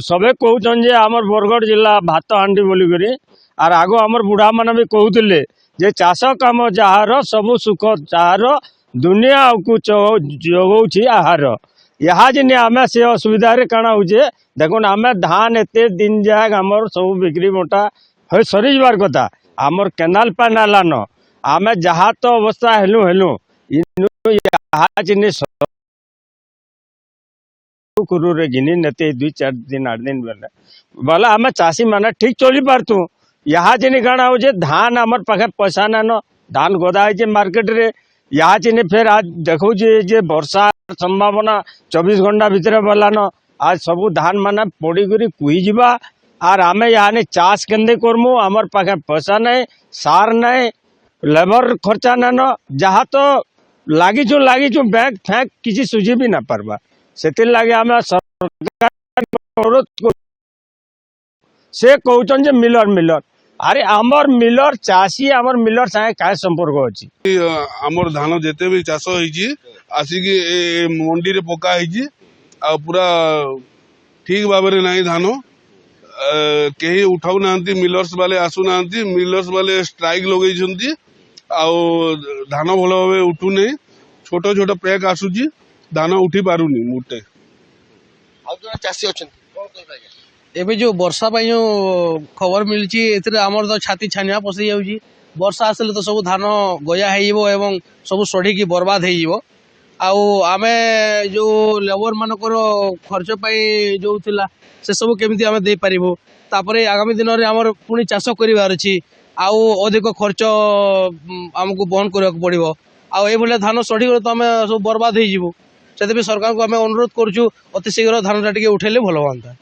सबे कहउछन जे हमर बरगढ़ जिला भात हांडी बोली करी आर आगो हमर बुढ़ा माने भी कहउतिले जे चाष काम जहार सब सुख जहार दुनिया को जगौछि आहार यहाँ जिन आम से असुविधा काण होचे देखुन आम धान एत दिन जाए आमर सब बिक्री बंटा हो सरी जबार कथा आमर केनाल पान आलान आम जहाँ तो अवस्था हेलु हेलु यहाँ जिन कुरुरे घिनी नेते 2-4 दिन 8 दिन बेले बोला आम चाषी माने ठीक चली पारतु यहाँ जिन काण हो धान आमर पाखे पैसा नान धान गदा है मार्केट रे यहाँ चिने फिर आज देखो जे वर्षा संभावना 24 घंटा भितर बोलान आज सबू धान माना पड़ी करी कुही जीवा आर आम यहाँ चाष केंदे करमु आमर पाखे पैसा नहीं सार नहीं लेबर खर्चा नान जहाँ तो लागिचु बैंक फैंक किसी सुझी भी ना पारबा से लगे आम सरकार अनुरोध से कहउछन जे मिलर मिलर अरे आमर मिलर चाषी आमर मिलर सागे काय संपर्क अछि आमर धान जेते भी चाष होइछि आसिकी मंडी रे पका होइछि आ पूरा ठीक भाबरे नाही धान केही उठाउ नांती मिलर्स वाले आसु नांती मिलर्स वाले स्ट्राइक लगै छंती आ धान भल भाबे उठु नै छोट छोट पैक आसुछि धान उठी पारुनी मुटे आ जो चाषी अछन कोन कहबा एबे जो वर्षा पाई जो खबर मिली आमर तो छाती छानिया पसि जाउची वर्षा आसले तो सब धान गया हो एवं सब सढ़ी बर्बाद हो आमे जो लेबर मानकर खर्च पाई जो थिला से सब केमिति आमे दे पारिबो तापरे आगामी दिन रे हमर पुनी चाष करिवार अछि आउ अधिक खर्च हमको बहन करबा पड़िबो आ ए भले धान सढ़ी तो आमे सब बर्बाद हो जीवो से सरकार को आमे अनुरोध करछु अति शीघ्र धान टा टिके उठेले भलो होंता।